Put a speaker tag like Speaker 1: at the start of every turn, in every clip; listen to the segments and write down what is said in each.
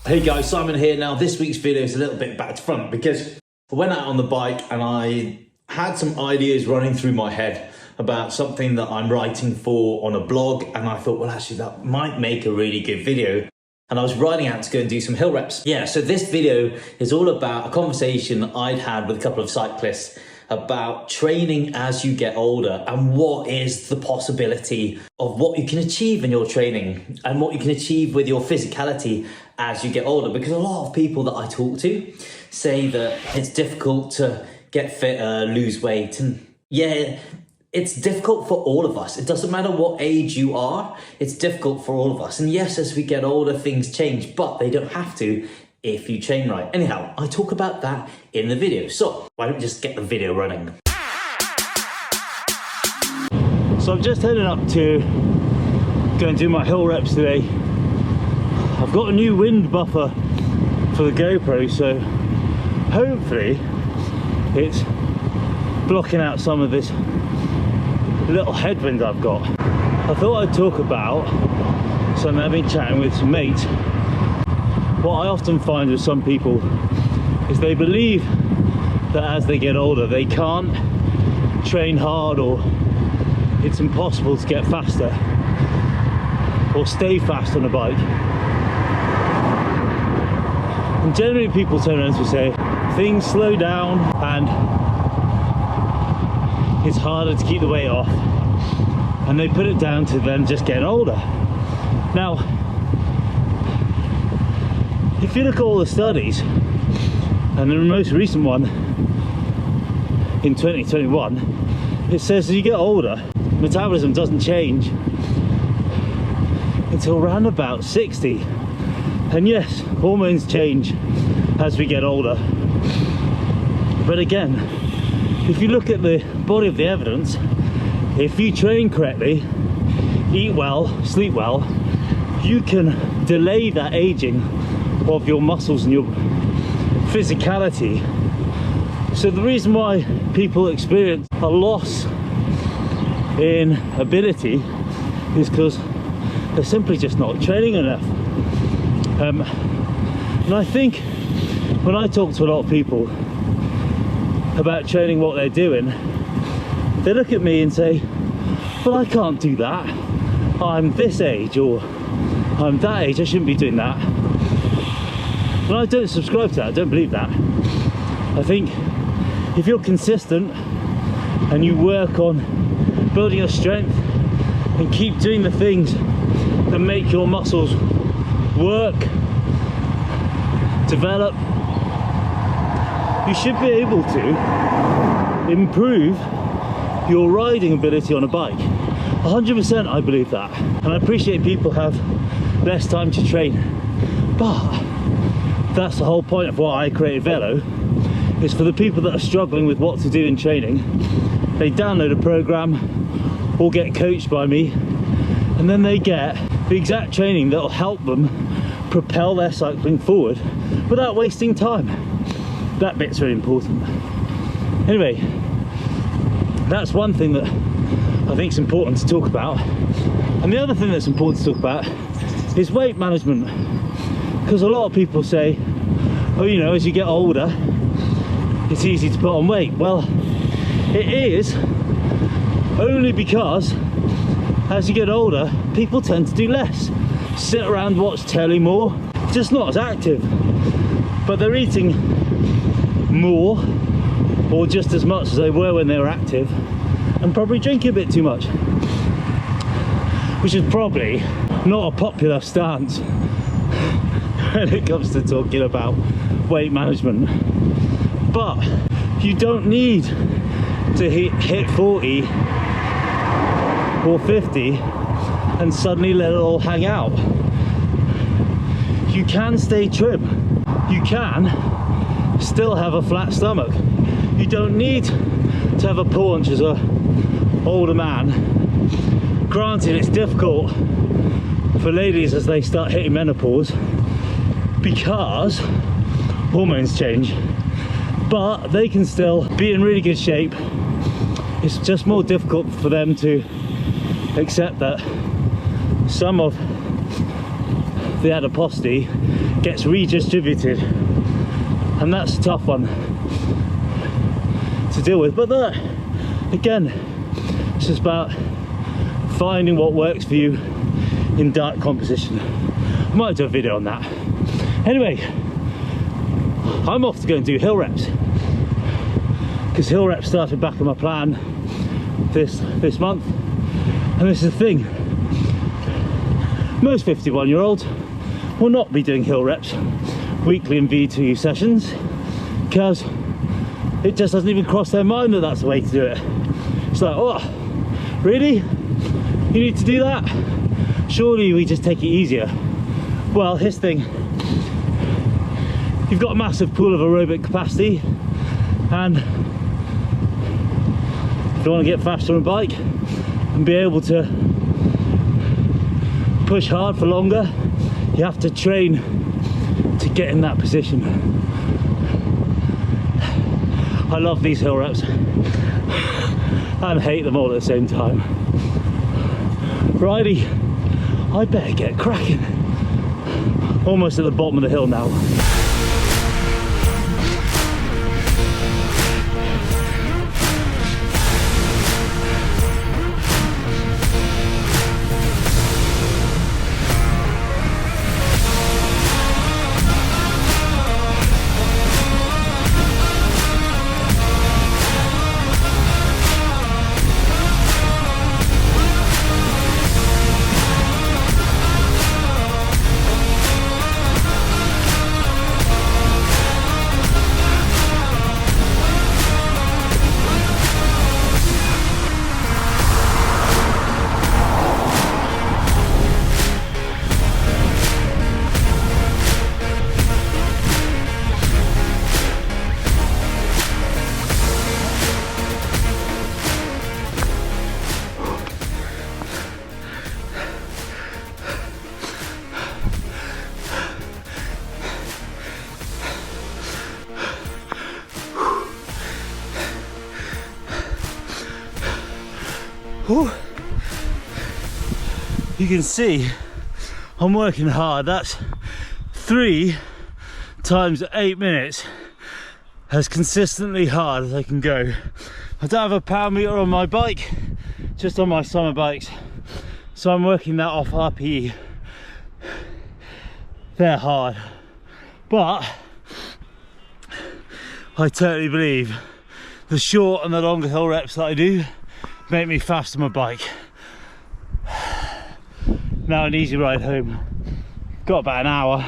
Speaker 1: Hey guys, Simon here. Now this week's video is a little bit back to front because I went out on the bike and I had some ideas running through my head about something that I'm writing for on a blog, and I thought, well, actually that might make a really good video. And I was riding out to go and do some hill reps. Yeah, so this video is all about a conversation I'd had with a couple of cyclists about training as you get older and what is the possibility of what you can achieve in your training and what you can achieve with your physicality as you get older. Because a lot of people that I talk to say that it's difficult to get fitter, lose weight, and yeah, it's difficult for all of us. It doesn't matter what age you are, it's difficult for all of us. And yes, as we get older, things change, but they don't have to if you train right. Anyhow, I talk about that in the video. So why don't we just get the video running? So I'm just heading up to go and do my hill reps today. I've got a new wind buffer for the GoPro, so hopefully it's blocking out some of this little headwind I've got. I thought I'd talk about something I've been chatting with some mates. What I often find with some people is they believe that as they get older they can't train hard, or it's impossible to get faster or stay fast on a bike. And generally people turn around to say things slow down and it's harder to keep the weight off, and they put it down to them just getting older. Now, if you look at all the studies, and the most recent one in 2021, it says as you get older, metabolism doesn't change until around about 60. And yes, hormones change as we get older. But again, if you look at the body of the evidence, if you train correctly, eat well, sleep well, you can delay that aging of your muscles and your physicality. So the reason why people experience a loss in ability is because they're simply just not training enough. And I think when I talk to a lot of people about training, what they're doing, they look at me and say, well, I can't do that, I'm this age, or I'm that age, I shouldn't be doing that. And I don't subscribe to that, I don't believe that. I think if you're consistent and you work on building your strength and keep doing the things that make your muscles work, develop, you should be able to improve your riding ability on a bike. 100% I believe that. And I appreciate people have less time to train, but that's the whole point of why I created Velo, is for the people that are struggling with what to do in training. They download a program or get coached by me, and then they get the exact training that will help them propel their cycling forward without wasting time. That bit's really important. Anyway, that's one thing that I think is important to talk about. And the other thing that's important to talk about is weight management. Because a lot of people say, oh, you know, as you get older, it's easy to put on weight. Well, it is, only because as you get older, people tend to do less. Sit around, watch telly more, just not as active. But they're eating more or just as much as they were when they were active, and probably drinking a bit too much, which is probably not a popular stance when it comes to talking about weight management. But you don't need to hit 40 or 50 and suddenly let it all hang out. You can stay trim, you can still have a flat stomach. You don't need to have a paunch as an older man. Granted, it's difficult for ladies as they start hitting menopause because hormones change, but they can still be in really good shape. It's just more difficult for them to accept that some of the adiposity gets redistributed, and that's a tough one to deal with. But again, it's just about finding what works for you in diet composition. I might do a video on that. Anyway, I'm off to go and do hill reps, because hill reps started back on my plan this month. And this is the thing, most 51-year-olds will not be doing hill reps weekly in V2 sessions, because it just doesn't even cross their mind that that's the way to do it. It's like, oh, really? You need to do that? Surely we just take it easier. Well, here's the thing. You've got a massive pool of aerobic capacity, and if you want to get faster on a bike and be able to push hard for longer, you have to train to get in that position. I love these hill reps and hate them all at the same time. Righty, I better get cracking. Almost at the bottom of the hill now. Whew. You can see I'm working hard. That's 3 times 8 minutes, as consistently hard as I can go. I don't have a power meter on my bike, just on my summer bikes, so I'm working that off RPE. They're hard, but I totally believe the short and the longer hill reps that I do make me fast on my bike. Now an easy ride home. Got about an hour.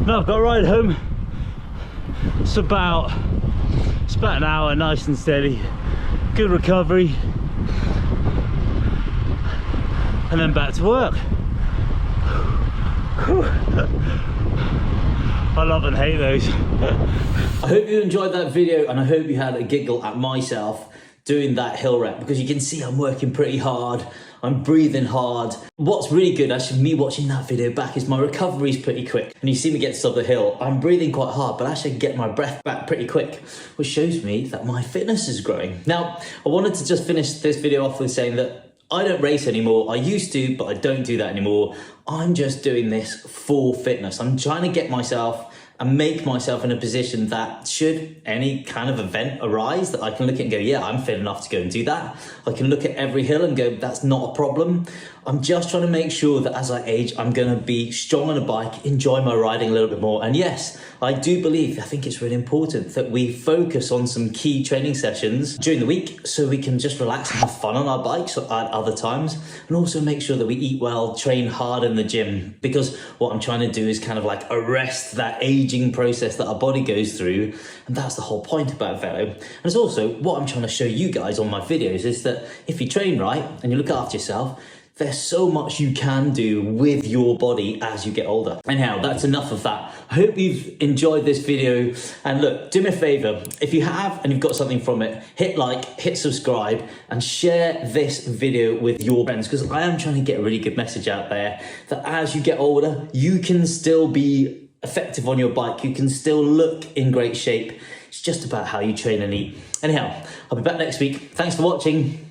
Speaker 1: Now I've got a ride home. It's about an hour, nice and steady. Good recovery. And then back to work. I love and hate those.
Speaker 2: I hope you enjoyed that video, and I hope you had a giggle at myself doing that hill rep, because you can see I'm working pretty hard, I'm breathing hard. What's really good, actually, me watching that video back, is my recovery is pretty quick. And you see me get to the top of the hill, I'm breathing quite hard, but actually get my breath back pretty quick, which shows me that my fitness is growing. Now, I wanted to just finish this video off with saying that I don't race anymore. I used to, but I don't do that anymore. I'm just doing this for fitness. I'm trying to get myself and make myself in a position that should any kind of event arise, that I can look at and go, yeah, I'm fit enough to go and do that. I can look at every hill and go, that's not a problem. I'm just trying to make sure that as I age, I'm gonna be strong on a bike, enjoy my riding a little bit more. And yes, I do believe, I think it's really important that we focus on some key training sessions during the week, so we can just relax and have fun on our bikes at other times, and also make sure that we eat well, train hard in the gym, because what I'm trying to do is kind of like arrest that aging process that our body goes through. And that's the whole point about velo. And it's also what I'm trying to show you guys on my videos, is that if you train right and you look after yourself, there's so much you can do with your body as you get older. Anyhow, that's enough of that. I hope you've enjoyed this video. And look, do me a favor, if you have and you've got something from it, hit like, hit subscribe, and share this video with your friends, because I am trying to get a really good message out there that as you get older, you can still be effective on your bike. You can still look in great shape, It's just about how you train and eat. Anyhow, I'll be back next week. Thanks for watching.